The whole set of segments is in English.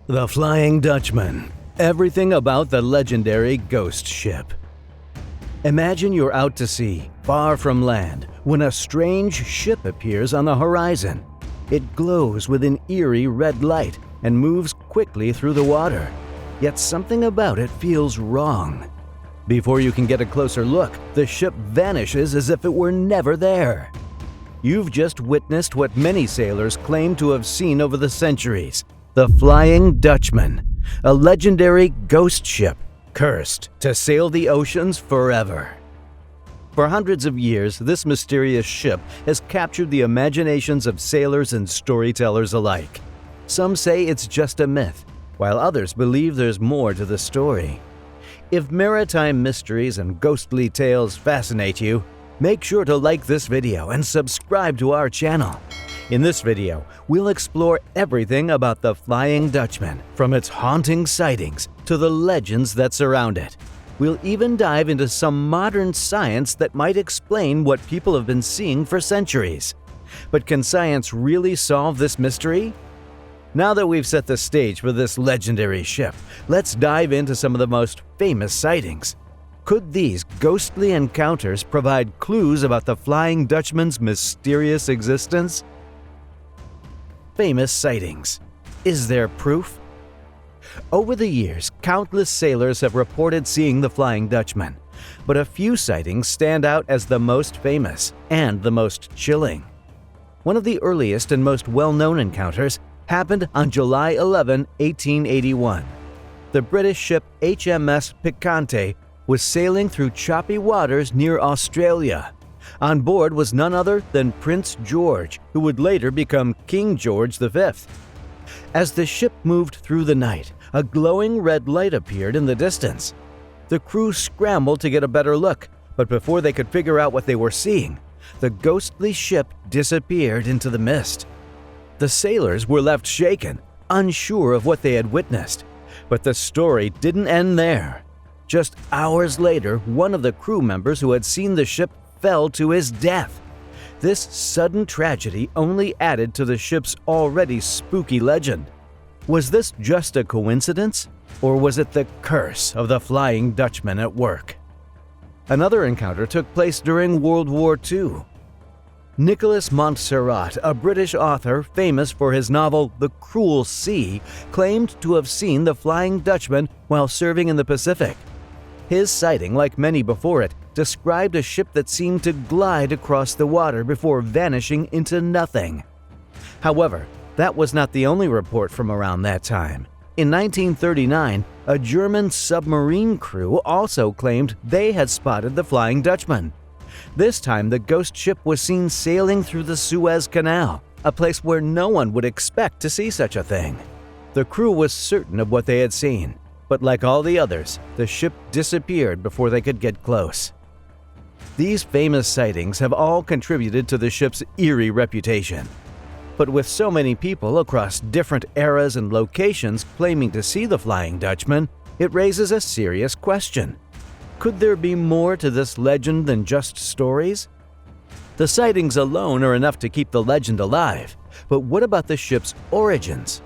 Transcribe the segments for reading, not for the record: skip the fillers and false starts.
The Flying Dutchman. Everything about the legendary ghost ship. Imagine you're out to sea, far from land, when a strange ship appears on the horizon. It glows with an eerie red light and moves quickly through the water. Yet something about it feels wrong. Before you can get a closer look, the ship vanishes as if it were never there. You've just witnessed what many sailors claim to have seen over the centuries. The Flying Dutchman, a legendary ghost ship cursed to sail the oceans forever. For hundreds of years, this mysterious ship has captured the imaginations of sailors and storytellers alike. Some say it's just a myth, while others believe there's more to the story. If maritime mysteries and ghostly tales fascinate you, make sure to like this video and subscribe to our channel. In this video, we'll explore everything about the Flying Dutchman, from its haunting sightings to the legends that surround it. We'll even dive into some modern science that might explain what people have been seeing for centuries. But can science really solve this mystery? Now that we've set the stage for this legendary ship, let's dive into some of the most famous sightings. Could these ghostly encounters provide clues about the Flying Dutchman's mysterious existence? Famous sightings. Is there proof? Over the years, countless sailors have reported seeing the Flying Dutchman, but a few sightings stand out as the most famous and the most chilling. One of the earliest and most well-known encounters happened on July 11, 1881. The British ship HMS Picante was sailing through choppy waters near Australia. On board was none other than Prince George, who would later become King George V. As the ship moved through the night, a glowing red light appeared in the distance. The crew scrambled to get a better look, but before they could figure out what they were seeing, the ghostly ship disappeared into the mist. The sailors were left shaken, unsure of what they had witnessed. But the story didn't end there. Just hours later, one of the crew members who had seen the ship fell to his death. This sudden tragedy only added to the ship's already spooky legend. Was this just a coincidence, or was it the curse of the Flying Dutchman at work? Another encounter took place during World War II. Nicholas Montserrat, a British author famous for his novel The Cruel Sea, claimed to have seen the Flying Dutchman while serving in the Pacific. His sighting, like many before it, described a ship that seemed to glide across the water before vanishing into nothing. However, that was not the only report from around that time. In 1939, a German submarine crew also claimed they had spotted the Flying Dutchman. This time, the ghost ship was seen sailing through the Suez Canal, a place where no one would expect to see such a thing. The crew was certain of what they had seen, but like all the others, the ship disappeared before they could get close. These famous sightings have all contributed to the ship's eerie reputation. But with so many people across different eras and locations claiming to see the Flying Dutchman, it raises a serious question. Could there be more to this legend than just stories? The sightings alone are enough to keep the legend alive, but what about the ship's origins?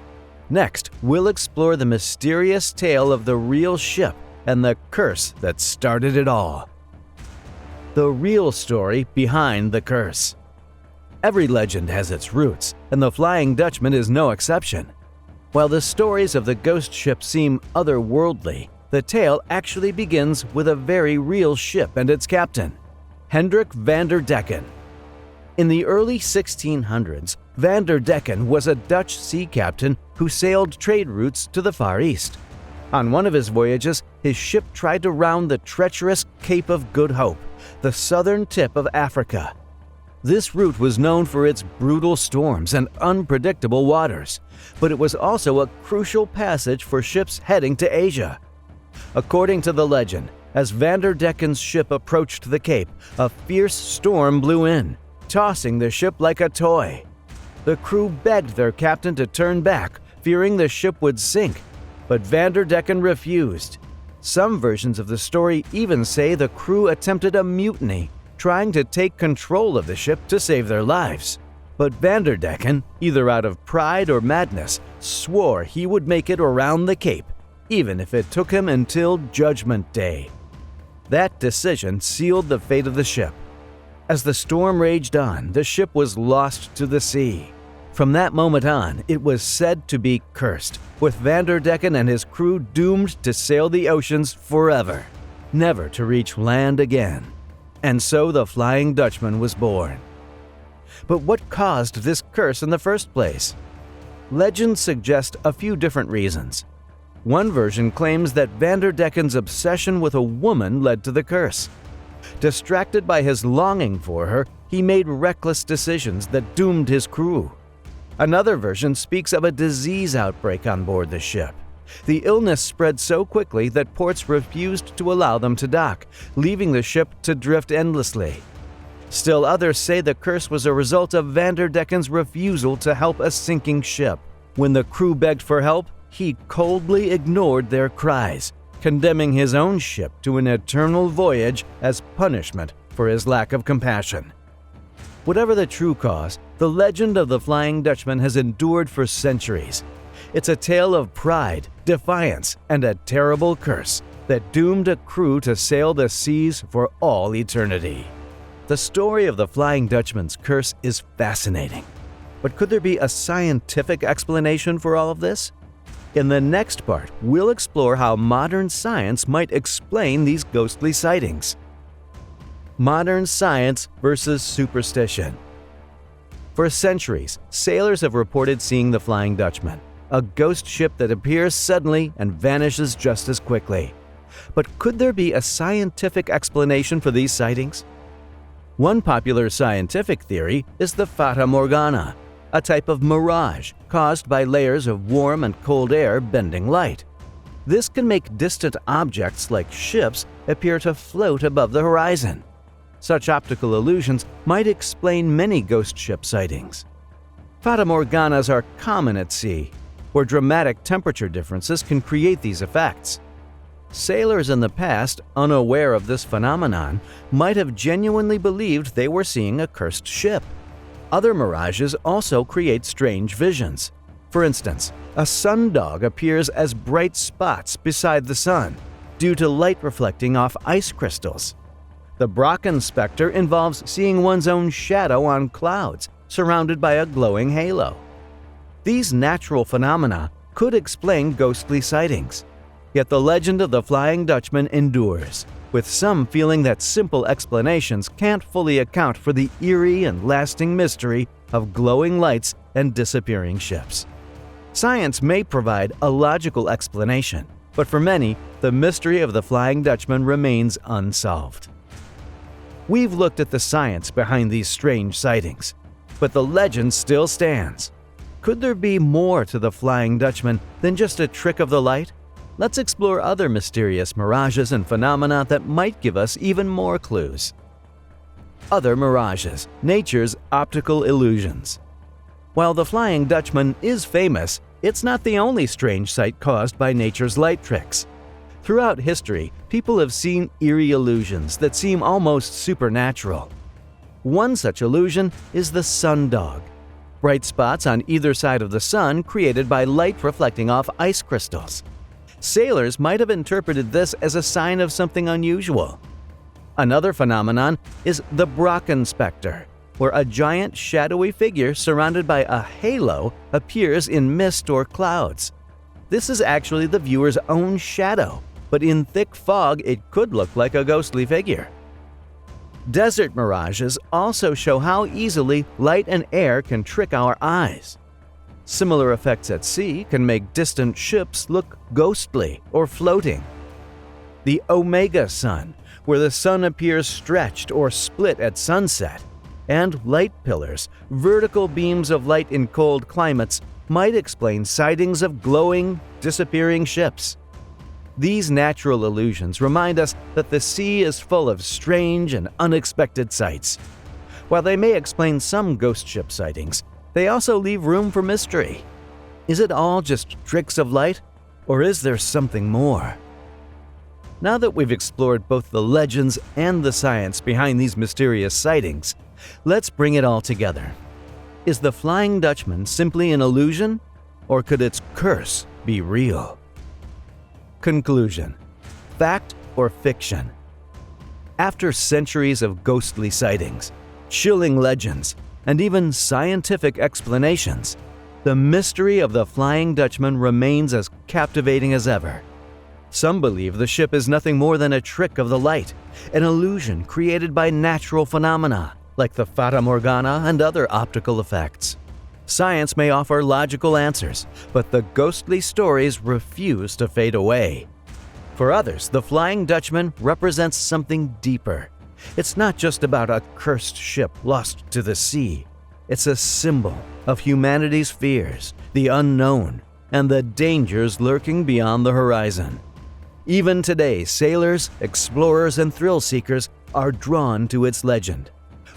Next, we'll explore the mysterious tale of the real ship and the curse that started it all. The real story behind the curse. Every legend has its roots, and the Flying Dutchman is no exception. While the stories of the ghost ship seem otherworldly, the tale actually begins with a very real ship and its captain, Hendrik van der Decken. In the early 1600s, van der Decken was a Dutch sea captain who sailed trade routes to the Far East. On one of his voyages, his ship tried to round the treacherous Cape of Good Hope, the southern tip of Africa. This route was known for its brutal storms and unpredictable waters, but it was also a crucial passage for ships heading to Asia. According to the legend, as van der Decken's ship approached the Cape, a fierce storm blew in, tossing the ship like a toy. The crew begged their captain to turn back, fearing the ship would sink, but van der Decken refused. Some versions of the story even say the crew attempted a mutiny, trying to take control of the ship to save their lives. But Decken, either out of pride or madness, swore he would make it around the Cape, even if it took him until Judgment Day. That decision sealed the fate of the ship. As the storm raged on, the ship was lost to the sea. From that moment on, it was said to be cursed, with Decken and his crew doomed to sail the oceans forever, never to reach land again. And so the Flying Dutchman was born. But what caused this curse in the first place? Legends suggest a few different reasons. One version claims that Decken's obsession with a woman led to the curse. Distracted by his longing for her, he made reckless decisions that doomed his crew. Another version speaks of a disease outbreak on board the ship. The illness spread so quickly that ports refused to allow them to dock, leaving the ship to drift endlessly. Still others say the curse was a result of Decken's refusal to help a sinking ship. When the crew begged for help, he coldly ignored their cries, condemning his own ship to an eternal voyage as punishment for his lack of compassion. Whatever the true cause, the legend of the Flying Dutchman has endured for centuries. It's a tale of pride, defiance, and a terrible curse that doomed a crew to sail the seas for all eternity. The story of the Flying Dutchman's curse is fascinating. But could there be a scientific explanation for all of this? In the next part, we'll explore how modern science might explain these ghostly sightings. Modern science versus superstition. For centuries, sailors have reported seeing the Flying Dutchman, a ghost ship that appears suddenly and vanishes just as quickly. But could there be a scientific explanation for these sightings? One popular scientific theory is the fata morgana, a type of mirage caused by layers of warm and cold air bending light. This can make distant objects like ships appear to float above the horizon. Such optical illusions might explain many ghost ship sightings. Fata morganas are common at sea, where dramatic temperature differences can create these effects. Sailors in the past, unaware of this phenomenon, might have genuinely believed they were seeing a cursed ship. Other mirages also create strange visions. For instance, a sundog appears as bright spots beside the sun due to light reflecting off ice crystals. The Brocken specter involves seeing one's own shadow on clouds, surrounded by a glowing halo. These natural phenomena could explain ghostly sightings. Yet the legend of the Flying Dutchman endures, with some feeling that simple explanations can't fully account for the eerie and lasting mystery of glowing lights and disappearing ships. Science may provide a logical explanation, but for many, the mystery of the Flying Dutchman remains unsolved. We've looked at the science behind these strange sightings, but the legend still stands. Could there be more to the Flying Dutchman than just a trick of the light? Let's explore other mysterious mirages and phenomena that might give us even more clues. Other mirages, nature's optical illusions. While the Flying Dutchman is famous, it's not the only strange sight caused by nature's light tricks. Throughout history, people have seen eerie illusions that seem almost supernatural. One such illusion is the sundog, bright spots on either side of the sun created by light reflecting off ice crystals. Sailors might have interpreted this as a sign of something unusual. Another phenomenon is the Brocken specter, where a giant shadowy figure surrounded by a halo appears in mist or clouds. This is actually the viewer's own shadow, but in thick fog it could look like a ghostly figure. Desert mirages also show how easily light and air can trick our eyes. Similar effects at sea can make distant ships look ghostly or floating. The omega sun, where the sun appears stretched or split at sunset, and light pillars, vertical beams of light in cold climates, might explain sightings of glowing, disappearing ships. These natural illusions remind us that the sea is full of strange and unexpected sights. While they may explain some ghost ship sightings, they also leave room for mystery. Is it all just tricks of light, or is there something more? Now that we've explored both the legends and the science behind these mysterious sightings, let's bring it all together. Is the Flying Dutchman simply an illusion, or could its curse be real? Conclusion: fact or fiction? After centuries of ghostly sightings, chilling legends, and even scientific explanations, the mystery of the Flying Dutchman remains as captivating as ever. Some believe the ship is nothing more than a trick of the light, an illusion created by natural phenomena like the fata morgana and other optical effects. Science may offer logical answers, but the ghostly stories refuse to fade away. For others, the Flying Dutchman represents something deeper. It's not just about a cursed ship lost to the sea. It's a symbol of humanity's fears, the unknown, and the dangers lurking beyond the horizon. Even today, sailors, explorers, and thrill seekers are drawn to its legend,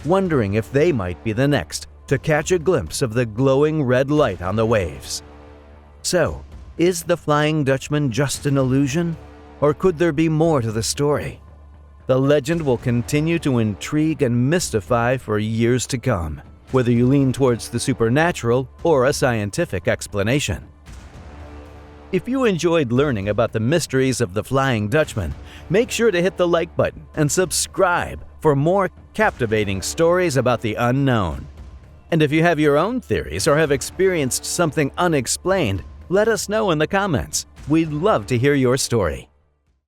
wondering if they might be the next to catch a glimpse of the glowing red light on the waves. So, is the Flying Dutchman just an illusion? Or could there be more to the story? The legend will continue to intrigue and mystify for years to come, whether you lean towards the supernatural or a scientific explanation. If you enjoyed learning about the mysteries of the Flying Dutchman, make sure to hit the like button and subscribe for more captivating stories about the unknown. And if you have your own theories or have experienced something unexplained, let us know in the comments. We'd love to hear your story.